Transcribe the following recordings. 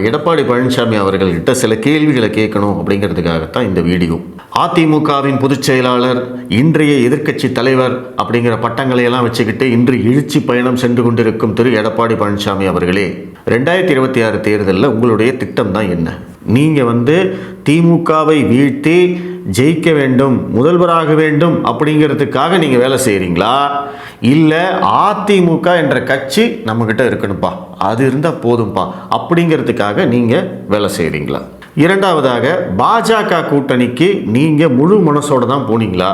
எடப்பாடி பழனிசாமி அவர்கள்கிட்ட சில கேள்விகளை கேட்கணும் அப்படிங்கிறதுக்காகத்தான் இந்த வீடியோ. அதிமுகவின் பொதுச் செயலாளர், இன்றைய எதிர்க்கட்சி தலைவர் அப்படிங்கிற பட்டங்களை எல்லாம் வச்சுக்கிட்டு இன்று எழுச்சி பயணம் சென்று கொண்டிருக்கும் திரு எடப்பாடி பழனிசாமி அவர்களே, 2026 தேர்தலில் உங்களுடைய திட்டம் தான் என்ன? நீங்கள் திமுகவை வீழ்த்தி ஜெயிக்க வேண்டும், முதல்வராக வேண்டும் அப்படிங்கிறதுக்காக நீங்கள் வேலை செய்கிறீங்களா? இல்லை அதிமுக என்ற கட்சி நம்மக்கிட்ட இருக்கணும்ப்பா, அது இருந்தால் போதும்ப்பா அப்படிங்கிறதுக்காக நீங்கள் வேலை செய்கிறீங்களா? இரண்டாவதாக, பாஜக கூட்டணிக்கு நீங்கள் முழு மனசோடு தான் போனீங்களா?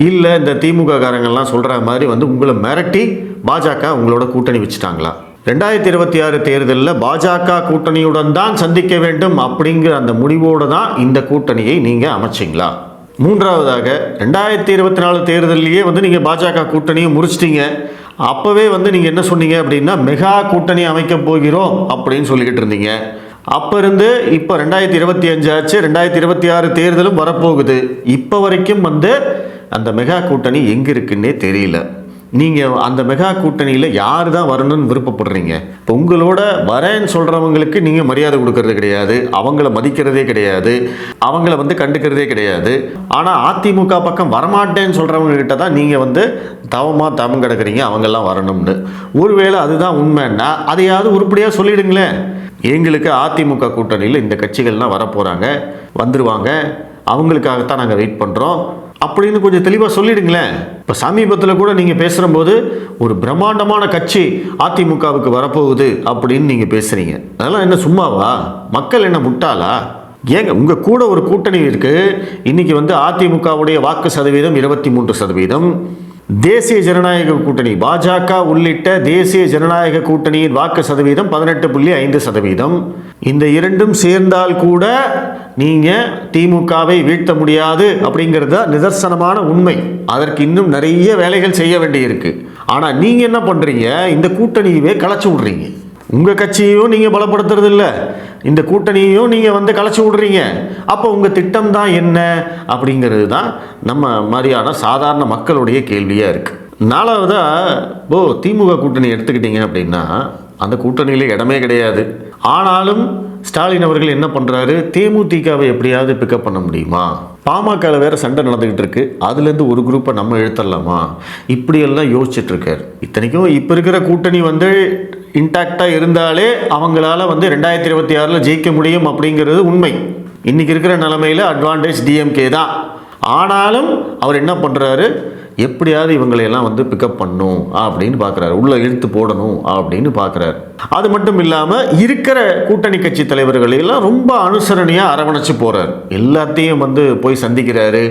இல்லை இந்த திமுக காரங்கள்லாம் சொல்கிற மாதிரி உங்களை மிரட்டி பாஜக உங்களோட கூட்டணி வச்சுட்டாங்களா? 2026 தேர்தலில் பாஜக கூட்டணியுடன் தான் சந்திக்க வேண்டும் அப்படிங்கிற அந்த முடிவோடு தான் இந்த கூட்டணியை நீங்கள் அமைச்சிங்களா? மூன்றாவதாக, 2024 தேர்தலையே நீங்கள் பாஜக கூட்டணியை முறிச்சிட்டீங்க. அப்போவே நீங்கள் என்ன சொன்னீங்க அப்படின்னா, மெகா கூட்டணி அமைக்க போகிறோம் அப்படின்னு சொல்லிக்கிட்டு இருந்தீங்க. அப்போ இருந்து இப்போ 2025 ஆச்சு, 2026 தேர்தலும் வரப்போகுது. இப்போ வரைக்கும் அந்த மெகா கூட்டணி எங்கே இருக்குன்னே தெரியல. நீங்கள் அந்த மெகா கூட்டணியில் யார் தான் வரணும்னு விருப்பப்படுறீங்க? இப்போ உங்களோட வரேன்னு சொல்கிறவங்களுக்கு நீங்கள் மரியாதை கொடுக்கறது கிடையாது, அவங்கள மதிக்கிறதே கிடையாது, அவங்கள கண்டுக்கிறதே கிடையாது. ஆனால் அதிமுக பக்கம் வரமாட்டேன்னு சொல்கிறவங்ககிட்ட தான் நீங்கள் தவம் கிடக்குறீங்க அவங்கெல்லாம் வரணும்னு. ஒருவேளை அதுதான் உண்மைன்னா அதையாவது உருப்படியாக சொல்லிடுங்களேன். எங்களுக்கு அதிமுக கூட்டணியில் இந்த கட்சிகள்லாம் வரப்போகிறாங்க, வந்துடுவாங்க, அவங்களுக்காகத்தான் நாங்கள் வெயிட் பண்ணுறோம் அப்படின்னு கொஞ்சம் தெளிவாக சொல்லிடுங்களேன். இப்போ சமீபத்தில் கூட நீங்கள் பேசுகிறபோது ஒரு பிரம்மாண்டமான கட்சி அதிமுகவுக்கு வரப்போகுது அப்படின்னு நீங்கள் பேசுகிறீங்க. அதெல்லாம் என்ன சும்மாவா? மக்கள் என்ன முட்டாளா? ஏங்க உங்கள் கூட ஒரு கூட்டணி இருக்குது. இன்றைக்கி அதிமுகவுடைய வாக்கு சதவீதம் 23%. தேசிய ஜனநாயக கூட்டணி பாஜக உள்ளிட்ட தேசிய ஜனநாயக கூட்டணியின் வாக்கு சதவீதம் 18.5%. இந்த இரண்டும் சேர்ந்தால் கூட நீங்கள் திமுகவை வீழ்த்த முடியாது அப்படிங்கிறது நிதர்சனமான உண்மை. அதற்கு இன்னும் நிறைய வேலைகள் செய்ய வேண்டியிருக்கு. ஆனால் நீங்கள் என்ன பண்ணுறீங்க? இந்த கூட்டணியவே கலைச்சி விட்றீங்க. உங்கள் கட்சியையும் நீங்கள் பலப்படுத்துறது இல்லை, இந்த கூட்டணியையும் நீங்கள் கலைச்சி விட்றீங்க. அப்போ உங்கள் திட்டம் தான் என்ன அப்படிங்கிறது தான் நம்ம மாதிரியான சாதாரண மக்களுடைய கேள்வியாக இருக்குது. நாலாவதாக, திமுக கூட்டணி எடுத்துக்கிட்டிங்க அப்படின்னா அந்த கூட்டணியில் இடமே கிடையாது. ஆனாலும் ஸ்டாலின் அவர்கள் என்ன பண்ணுறாரு? தேமுதிகவை எப்படியாவது பிக்கப் பண்ண முடியுமா? பாமகவில் வேறு சண்டை நடந்துக்கிட்டு இருக்கு, அதுலேருந்து ஒரு குரூப்பை நம்ம இழுத்தரலாமா? இப்படியெல்லாம் யோசிச்சுட்டு இருக்கார். இத்தனைக்கும் இப்போ இருக்கிற கூட்டணி இன்டாக்டாக இருந்தாலே அவங்களால 2026 ஜெயிக்க முடியும் அப்படிங்கிறது உண்மை. இன்றைக்கி இருக்கிற நிலைமையில் அட்வான்டேஜ் டிஎம்கே தான். ஆனாலும் அவர் என்ன பண்ணுறாரு? எப்படியாவது இவங்களையெல்லாம் பிக்கப் பண்ணும் அப்படின்னு பார்க்குறாரு, உள்ளே இழுத்து போடணும் அப்படின்னு பார்க்குறாரு. அது மட்டும் இல்லாமல் இருக்கிற கூட்டணி கட்சி தலைவர்களையெல்லாம் ரொம்ப அனுசரணையாக அரவணைச்சு போகிறார். எல்லாத்தையும் போய் சந்திக்கிறாரு.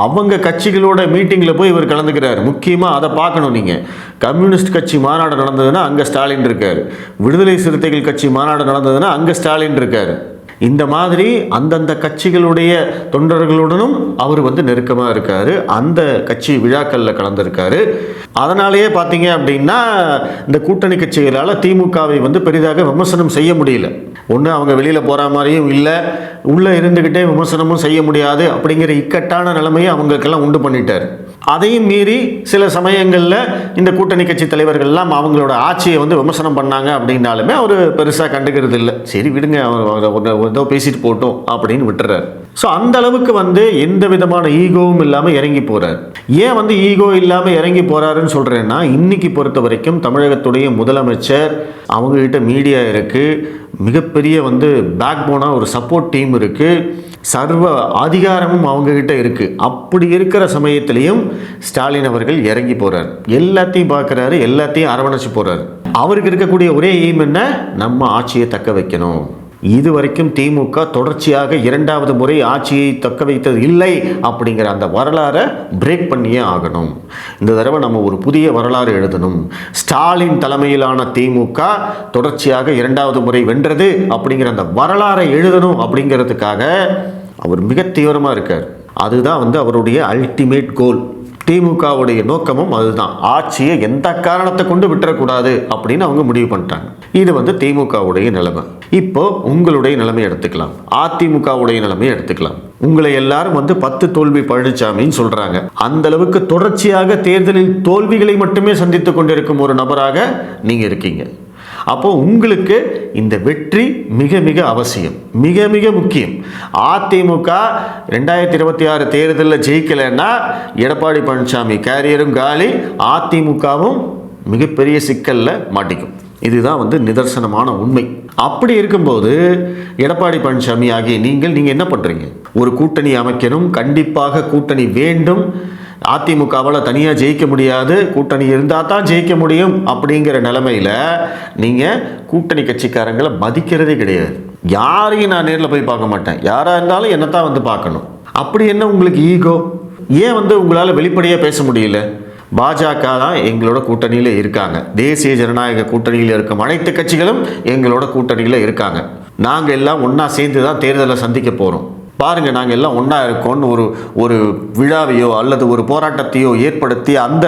அவங்க கட்சிகளோட மீட்டிங்கில் போய் இவர் கலந்துக்கிறார். முக்கியமாக அதை பார்க்கணும் நீங்கள். கம்யூனிஸ்ட் கட்சி மாநாடு நடந்ததுன்னா அங்கே ஸ்டாலின் இருக்கார். விடுதலை சிறுத்தைகள் கட்சி மாநாடு நடந்ததுன்னா அங்கே ஸ்டாலின் இருக்கார். இந்த மாதிரி அந்தந்த கட்சிகளுடைய தொண்டர்களுடனும் அவர் நெருக்கமாக இருக்கார். அந்த கட்சி விழாக்களில் கலந்துருக்காரு. அதனாலேயே பார்த்தீங்க அப்படின்னா இந்த கூட்டணி கட்சிகளால் திமுகவை பெரிதாக விமர்சனம் செய்ய முடியல. ஒன்று அவங்க வெளியில் போகிற மாதிரியும் இல்லை, உள்ளே இருந்துக்கிட்டே விமர்சனமும் செய்ய முடியாது அப்படிங்கிற இக்கட்டான நிலைமையை அவங்களுக்கெல்லாம் உண்டு பண்ணிட்டார். அதையும் மீறி சில சமயங்களில் இந்த கூட்டணி கட்சி தலைவர்கள்லாம் அவங்களோட ஆட்சியை விமர்சனம் பண்ணாங்க அப்படின்னாலுமே அவர் பெருசாக கண்டுக்கிறது இல்லை. சரி விடுங்க, அவர் ஏதோ பேசிட்டு போட்டோம் அப்படின்னு விட்டுறாரு. ஸோ அந்த அளவுக்கு எந்த விதமான ஈகோவும் இல்லாமல் இறங்கி போகிறார். ஏன் ஈகோ இல்லாமல் இறங்கி போகிறாருன்னு சொல்கிறேன்னா, இன்னைக்கு பொறுத்த வரைக்கும் தமிழகத்துடைய முதலமைச்சர், அவங்ககிட்ட மீடியா இருக்குது, மிகப்பெரிய பேக் போனாக ஒரு சப்போர்ட் டீம் இருக்குது, சர்வ அதிகாரமும் அவங்ககிட்ட இருக்குது. அப்படி இருக்கிற சமயத்திலையும் ஸ்டாலின் அவர்கள் இறங்கி போகிறார். எல்லாத்தையும் பார்க்குறாரு, எல்லாத்தையும் அரவணைச்சு போகிறார். அவருக்கு இருக்கக்கூடிய ஒரே எய்ம் என்ன? நம்ம ஆட்சியை தக்க வைக்கணும். இது வரைக்கும் திமுக தொடர்ச்சியாக 2வது முறை ஆட்சியை தக்க வைத்தது இல்லை அப்படிங்கிற அந்த வரலாறை பிரேக் பண்ணியே ஆகணும். இந்த தடவை நம்ம ஒரு புதிய வரலாறு எழுதணும். ஸ்டாலின் தலைமையிலான திமுக தொடர்ச்சியாக 2வது முறை வென்றது அப்படிங்கிற அந்த வரலாறை எழுதணும் அப்படிங்கிறதுக்காக அவர் மிக தீவிரமாக இருக்கார். அதுதான் அவருடைய அல்டிமேட் கோல். திமுகவுடைய நோக்கமும் அதுதான். ஆட்சியை எந்த காரணத்தை கொண்டு விட்டுறக்கூடாது அப்படின்னு அவங்க முடிவு பண்ணிட்டாங்க. இது திமுகவுடைய நிலைமை. இப்போ உங்களுடைய நிலைமை எடுத்துக்கலாம், அதிமுகவுடைய நிலைமை எடுத்துக்கலாம். உங்களை எல்லாரும் 10 தோல்வி பழனிசாமின்னு சொல்றாங்க. அந்த அளவுக்கு தொடர்ச்சியாக தேர்தலில் தோல்விகளை மட்டுமே சந்தித்துக் கொண்டிருக்கும் ஒரு நபராக நீங்க இருக்கீங்க. அப்போ உங்களுக்கு இந்த வெற்றி மிக மிக அவசியம், மிக மிக முக்கியம். அதிமுக 2026 தேர்தலில் ஜெயிக்கலைன்னா எடப்பாடி பழனிசாமி கேரியரும் காலி, அதிமுகவும் மிகப்பெரிய சிக்கலில் மாட்டிக்கும். இதுதான் நிதர்சனமான உண்மை. அப்படி இருக்கும்போது எடப்பாடி பழனிசாமி ஆகிய நீங்கள் என்ன பண்ணுறீங்க? ஒரு கூட்டணி அமைக்கணும், கண்டிப்பாக கூட்டணி வேண்டும், அதிமுகவால் தனியாக ஜெயிக்க முடியாது, கூட்டணி இருந்தால் தான் ஜெயிக்க முடியும் அப்படிங்கிற நிலைமையில் நீங்கள் கூட்டணி கட்சிக்காரங்களை மதிக்கிறதே கிடையாது. யாரையும் நான் நேரில் போய் பார்க்க மாட்டேன், யாராக இருந்தாலும் என்னத்தான் பார்க்கணும். அப்படி என்ன உங்களுக்கு ஈகோ? ஏன் உங்களால் வெளிப்படையாக பேச முடியல? பாஜக தான் எங்களோட கூட்டணியில் இருக்காங்க, தேசிய ஜனநாயக கூட்டணியில் இருக்கும் அனைத்து கட்சிகளும் எங்களோட கூட்டணியில் இருக்காங்க, நாங்கள் எல்லாம் ஒன்றா சேர்ந்து தான் தேர்தலை சந்திக்க போகிறோம், பாருங்கள் நாங்கள் எல்லாம் ஒன்றா இருக்கோன்னு ஒரு விழாவையோ அல்லது ஒரு போராட்டத்தையோ ஏற்படுத்தி அந்த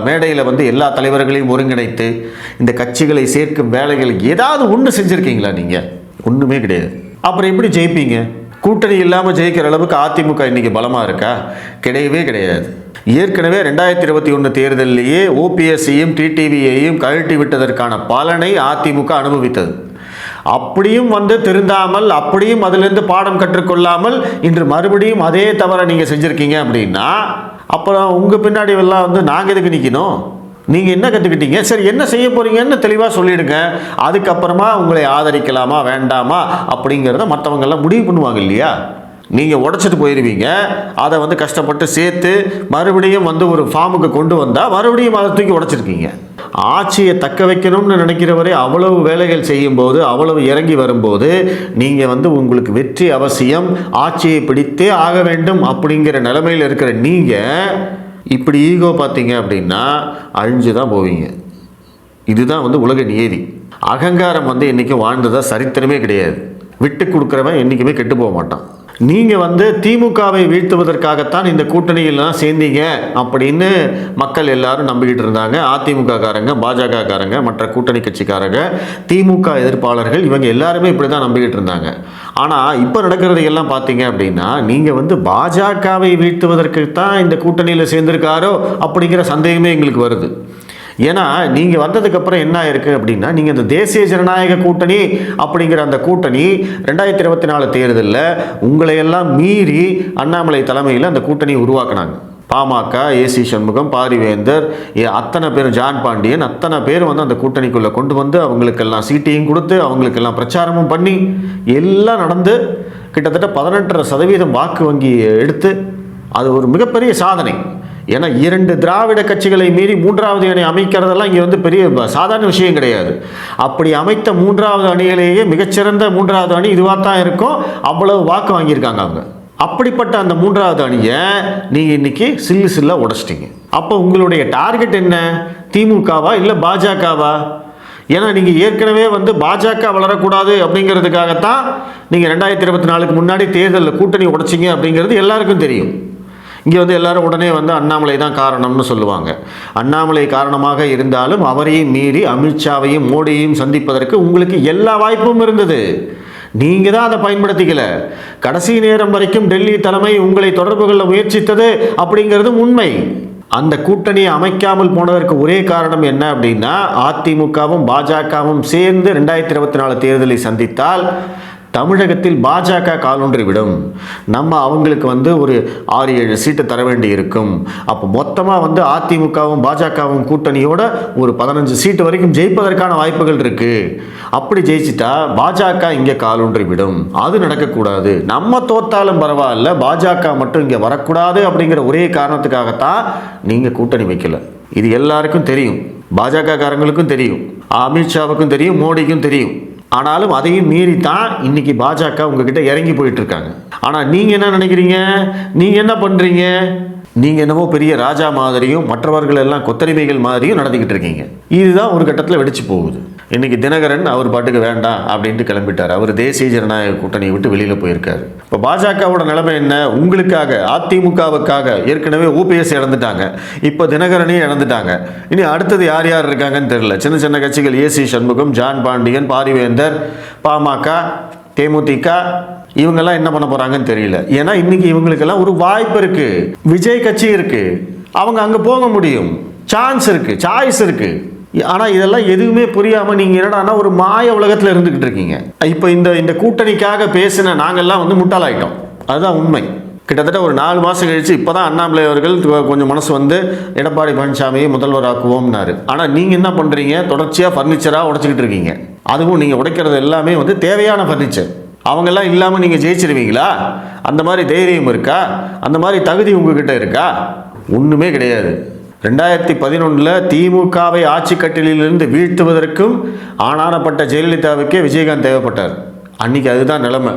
மேடையில் எல்லா தலைவர்களையும் ஒருங்கிணைத்து இந்த கட்சிகளை சேர்க்கும் வேலைகள் ஏதாவது ஒன்று செஞ்சுருக்கீங்களா? நீங்கள் ஒன்றுமே கிடையாது. அப்புறம் எப்படி ஜெயிப்பீங்க? கூட்டணி இல்லாமல் ஜெயிக்கிற அளவுக்கு அதிமுக இன்றைக்கி பலமாக இருக்கா? கிடையவே கிடையாது. ஏற்கனவே 2021 தேர்தலிலேயே ஓபிஎஸ்ஸையும் டிடிவியையும் கழட்டி விட்டதற்கான பலனை அதிமுக அனுபவித்தது. அப்படியும் திருந்தாமல், அப்படியும் அதிலிருந்து பாடம் கற்றுக்கொள்ளாமல் இன்று மறுபடியும் அதே தவறை நீங்கள் செஞ்சுருக்கீங்க அப்படின்னா அப்புறம் உங்கள் பின்னாடி எல்லாம் நாங்கள் எதுக்கு நிற்கணும்? நீங்கள் என்ன கற்றுக்கிட்டீங்க? சரி, என்ன செய்ய போகிறீங்கன்னு தெளிவாக சொல்லிவிடுங்க. அதுக்கப்புறமா உங்களை ஆதரிக்கலாமா வேண்டாமா அப்படிங்கிறத மற்றவங்கெல்லாம் முடிவு பண்ணுவாங்க இல்லையா? நீங்கள் உடைச்சிட்டு போயிடுவீங்க, அதை கஷ்டப்பட்டு சேர்த்து மறுபடியும் ஒரு ஃபார்முக்கு கொண்டு வந்தால் மறுபடியும் அதை தூக்கி உடைச்சிருக்கீங்க. ஆட்சியை தக்க வைக்கணும்னு நினைக்கிறவரை அவ்வளவு வேலைகள் செய்யும்போது, அவ்வளவு இறங்கி வரும்போது நீங்கள் உங்களுக்கு வெற்றி அவசியம், ஆட்சியை பிடித்தே ஆக வேண்டும் அப்படிங்கிற நிலைமையில் இருக்கிற நீங்கள் இப்படி ஈகோ பார்த்தீங்க அப்படின்னா அழிஞ்சு தான் போவீங்க. இதுதான் உலக நியதி. அகங்காரம் என்றைக்கும் வாழ்ந்ததா சரித்திரமே கிடையாது. விட்டு கொடுக்குறவன் என்றைக்குமே கெட்டு போக மாட்டான். நீங்கள் திமுகவை வீழ்த்துவதற்காகத்தான் இந்த கூட்டணியிலாம் சேர்ந்தீங்க அப்படின்னு மக்கள் எல்லாரும் நம்பிக்கிட்டு இருந்தாங்க. அதிமுக காரங்க, பாஜக காரங்க, மற்ற கூட்டணி கட்சிக்காரங்க, திமுக எதிர்ப்பாளர்கள், இவங்க எல்லாருமே இப்படி தான் நம்பிக்கிட்டு இருந்தாங்க. ஆனால் இப்போ நடக்கிறது எல்லாம் பார்த்தீங்க அப்படின்னா நீங்கள் பாஜகவை வீழ்த்துவதற்கு தான் இந்த கூட்டணியில் சேர்ந்திருக்காரோ அப்படிங்கிற சந்தேகமே எங்களுக்கு வருது. ஏன்னா நீங்கள் வந்ததுக்கப்புறம் என்ன ஆயிருக்கு அப்படின்னா, நீங்கள் இந்த தேசிய ஜனநாயக கூட்டணி அப்படிங்கிற அந்த கூட்டணி 2024 தேர்தலில் உங்களையெல்லாம் மீறி அண்ணாமலை தலைமையில் அந்த கூட்டணி உருவாக்குனாங்க. பாமக, ஏசி சண்முகம், பாரிவேந்தர், அத்தனை பேர், ஜான் பாண்டியன், அத்தனை பேர் அந்த கூட்டணிக்குள்ளே கொண்டு அவங்களுக்கெல்லாம் சீட்டையும் கொடுத்து அவங்களுக்கெல்லாம் பிரச்சாரமும் பண்ணி எல்லாம் நடந்து கிட்டத்தட்ட 18% வாக்கு வங்கி எடுத்து அது ஒரு மிகப்பெரிய சாதனை. ஏன்னா 2 திராவிட கட்சிகளை மீறி 3வது அணி அமைக்கிறதெல்லாம் இங்கே பெரிய சாதாரண விஷயம் கிடையாது. அப்படி அமைத்த 3வது அணியிலேயே மிகச்சிறந்த 3வது அணி இதுவாக தான் இருக்கும். அவ்வளவு வாக்கு வாங்கியிருக்காங்க அவங்க. அப்படிப்பட்ட அந்த 3வது அணியை நீங்கள் இன்னைக்கு சில்லாக உடைச்சிட்டீங்க. அப்போ உங்களுடைய டார்கெட் என்ன? திமுகவா இல்லை பாஜகவா? ஏன்னா நீங்கள் ஏற்கனவே பாஜக வளரக்கூடாது அப்படிங்கிறதுக்காகத்தான் நீங்கள் 2024க்கு முன்னாடி தேர்தலில் கூட்டணி உடைச்சிங்க அப்படிங்கிறது எல்லாருக்கும் தெரியும். இங்கே எல்லாரும் உடனே அண்ணாமலை தான் காரணம்னு சொல்லுவாங்க. அண்ணாமலை காரணமாக இருந்தாலும் அவரையும் மீறி அமித்ஷாவையும் மோடியையும் சந்திப்பதற்கு உங்களுக்கு எல்லா வாய்ப்பும் இருந்தது. நீங்கள் தான் அதை பயன்படுத்திக்கல. கடைசி நேரம் வரைக்கும் டெல்லி தலைமை உங்களை தொடர்பு கொள்ள முயற்சித்தது அப்படிங்கிறது உண்மை. அந்த கூட்டணியை அமைக்காமல் போனதற்கு ஒரே காரணம் என்ன அப்படின்னா, அதிமுகவும் பாஜகவும் சேர்ந்து 2024 தேர்தலை சந்தித்தால் தமிழகத்தில் பாஜக காலொன்றி விடும். நம்ம அவங்களுக்கு ஒரு 6-7 சீட்டு தர வேண்டி இருக்கும். அப்போ மொத்தமாக அதிமுகவும் பாஜகவும் கூட்டணியோட ஒரு 15 சீட்டு வரைக்கும் ஜெயிப்பதற்கான வாய்ப்புகள் இருக்கு. அப்படி ஜெயிச்சிட்டா பாஜக இங்கே காலொன்றி விடும். அது நடக்கக்கூடாது. நம்ம தோத்தாலும் பரவாயில்ல, பாஜக மட்டும் இங்கே வரக்கூடாது அப்படிங்கிற ஒரே காரணத்துக்காகத்தான் நீங்கள் கூட்டணி வைக்கல. இது எல்லாருக்கும் தெரியும். பாஜக காரங்களுக்கும் தெரியும், அமித்ஷாவுக்கும் தெரியும், மோடிக்கும் தெரியும். ஆனாலும் அதையும் மீறித்தான் இன்னைக்கு பாஜக உங்ககிட்ட இறங்கி போயிட்டு இருக்காங்க. ஆனால் நீங்கள் என்ன நினைக்கிறீங்க? நீங்கள் என்ன பண்ணுறீங்க? நீங்கள் என்னமோ பெரிய ராஜா மாதிரியும் மற்றவர்கள் எல்லாம் கொத்தடிமைகள் மாதிரியும் நடந்துக்கிட்டு இருக்கீங்க. இதுதான் ஒரு கட்டத்தில் வெடிச்சு போகுது. இன்னைக்கு தினகரன் அவர் பாட்டுக்கு வேண்டாம் அப்படின்ட்டு கிளம்பிட்டார். அவர் தேசிய ஜனநாயக கூட்டணியை விட்டு வெளியில் போயிருக்காரு. இப்போ பாஜகவோட நிலைமை என்ன? உங்களுக்காக, அதிமுகவுக்காக ஏற்கனவே ஓபிஎஸ் இழந்துட்டாங்க, இப்போ தினகரனையும் இழந்துட்டாங்க. இனி அடுத்தது யார் யார் இருக்காங்கன்னு தெரியல. சின்ன சின்ன கட்சிகள் ஏசி சண்முகம், ஜான் பாண்டியன், பாரிவேந்தர், பாமக, தேமுதிக, இவங்கெல்லாம் என்ன பண்ண போறாங்கன்னு தெரியல. ஏன்னா இன்னைக்கு இவங்களுக்கெல்லாம் ஒரு வாய்ப்பு இருக்கு. விஜய் கட்சி இருக்கு, அவங்க அங்கே போக முடியும். சான்ஸ் இருக்கு, சாய்ஸ் இருக்கு. ஆனால் இதெல்லாம் எதுவுமே புரியாமல் நீங்கள் என்னடானா ஒரு மாய உலகத்தில் இருந்துக்கிட்டு இருக்கீங்க. இப்போ இந்த கூட்டணிக்காக பேசின நாங்கள்லாம் வந்து முட்டாளாயிட்டோம். அதுதான் உண்மை. கிட்டத்தட்ட ஒரு 4 மாதம் கழிச்சு இப்போ தான் அண்ணாமலை அவர்கள் கொஞ்சம் மனசு வந்து எடப்பாடி பழனிசாமியை முதல்வர் ஆக்குவோம்னாரு. ஆனால் நீங்கள் என்ன பண்ணுறீங்க, தொடர்ச்சியாக ஃபர்னிச்சராக உடைச்சிக்கிட்டு இருக்கீங்க. அதுவும் நீங்கள் உடைக்கிறது எல்லாமே வந்து தேவையான ஃபர்னிச்சர். அவங்கெல்லாம் இல்லாமல் நீங்கள் ஜெயிச்சிருவீங்களா? அந்த மாதிரி தைரியம் இருக்கா? அந்த மாதிரி தகுதி உங்ககிட்ட இருக்கா? ஒன்றுமே கிடையாது. 2011 திமுகவை ஆட்சி கட்டிலிருந்து வீழ்த்துவதற்கும் ஆனானப்பட்ட ஜெயலலிதாவுக்கே விஜயகாந்த் தேவைப்பட்டார். அன்னைக்கு அதுதான் நிலைமை.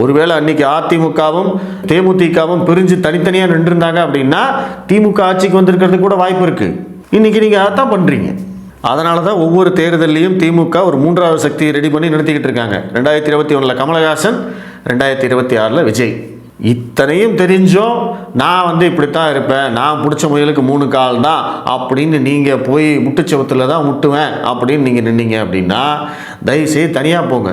ஒருவேளை அன்னைக்கு அதிமுகவும் தேமுதிகவும் பிரிஞ்சு தனித்தனியாக நின்றுருந்தாங்க அப்படின்னா திமுக ஆட்சிக்கு வந்திருக்கிறதுக்கு கூட வாய்ப்பு இருக்குது. இன்றைக்கி நீங்கள் அதைத்தான் பண்ணுறீங்க. அதனால தான் ஒவ்வொரு தேர்தலையும் திமுக ஒரு 3வது சக்தியை ரெடி பண்ணி நடத்திக்கிட்டு இருக்காங்க. 2021 கமலஹாசன், 2026 விஜய். இத்தனையும் தெரிஞ்சும் நான் வந்து இப்படித்தான் இருப்பேன், நான் பிடிச்ச முயலுக்கு 3 கால் தான் அப்படின்னு நீங்கள் போய் முட்டுச்சவத்தில் தான் முட்டுவேன் அப்படின்னு நீங்கள் நின்னீங்க அப்படின்னா தயவுசெய்து தனியாக போங்க.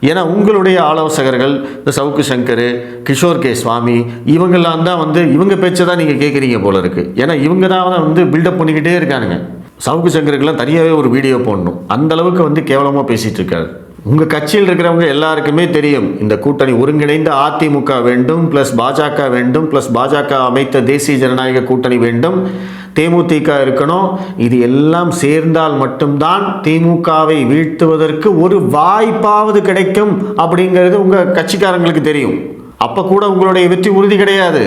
ஏன்னா உங்களுடைய ஆலோசகர்கள் இந்த சவுக்கு சங்கர், கிஷோர் கே சுவாமி இவங்கெல்லாம் தான் வந்து இவங்க பேச்சை தான் நீங்கள் கேட்குறீங்க போல இருக்குது. ஏன்னா இவங்க தான் வந்து பில்டப் பண்ணிக்கிட்டே இருக்கானுங்க. சவுக்கு சங்கருக்கெல்லாம் தனியாகவே ஒரு வீடியோ போடணும். அந்தளவுக்கு வந்து கேவலமாக பேசிகிட்டு இருக்காரு. உங்கள் கட்சியில் இருக்கிறவங்க எல்லாருக்குமே தெரியும் இந்த கூட்டணி ஒருங்கிணைந்த அதிமுக வேண்டும், ப்ளஸ் பாஜக வேண்டும், ப்ளஸ் பாஜக அமைத்த தேசிய ஜனநாயக கூட்டணி வேண்டும், தேமுதிக இருக்கணும். இது எல்லாம் சேர்ந்தால் மட்டும்தான் திமுகவை வீழ்த்துவதற்கு ஒரு வாய்ப்பாவது கிடைக்கும் அப்படிங்கிறது உங்கள் கட்சிக்காரங்களுக்கு தெரியும். அப்போ கூட உங்களுடைய வெற்றி உறுதி கிடையாது.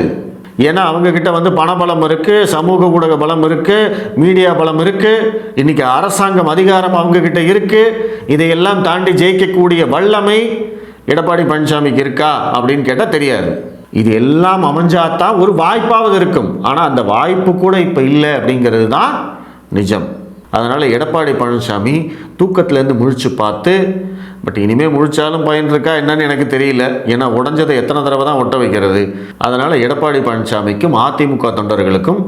ஏன்னா அவங்கக்கிட்ட வந்து பணபலம் இருக்குது, சமூக ஊடக பலம் இருக்குது, மீடியா பலம் இருக்குது, இன்றைக்கி அரசாங்கம் அதிகாரம் அவங்கக்கிட்ட இருக்குது. இதையெல்லாம் தாண்டி ஜெயிக்கக்கூடிய வல்லமை எடப்பாடி பழனிசாமிக்கு இருக்கா அப்படின்னு கேட்டால் தெரியாது. இது எல்லாம் அமைஞ்சாதான் ஒரு வாய்ப்பாவது இருக்கும். ஆனால் அந்த வாய்ப்பு கூட இப்போ இல்லை அப்படிங்கிறது தான் நிஜம். அதனால் எடப்பாடி பழனிசாமி தூக்கத்திலேருந்து முழிச்சு பார்த்து, பட் இனிமேல் முழிச்சாலும் பயன் இருக்கா என்னன்னு எனக்கு தெரியல. ஏன்னா உடஞ்சதை எத்தனை தடவை தான் ஒட்ட வைக்கிறது. அதனால் எடப்பாடி பழனிசாமிக்கும் அதிமுக தொண்டர்களுக்கும்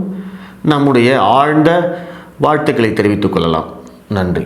நம்முடைய ஆழ்ந்த வாழ்த்துக்களை தெரிவித்துக் கொள்ளலாம். நன்றி.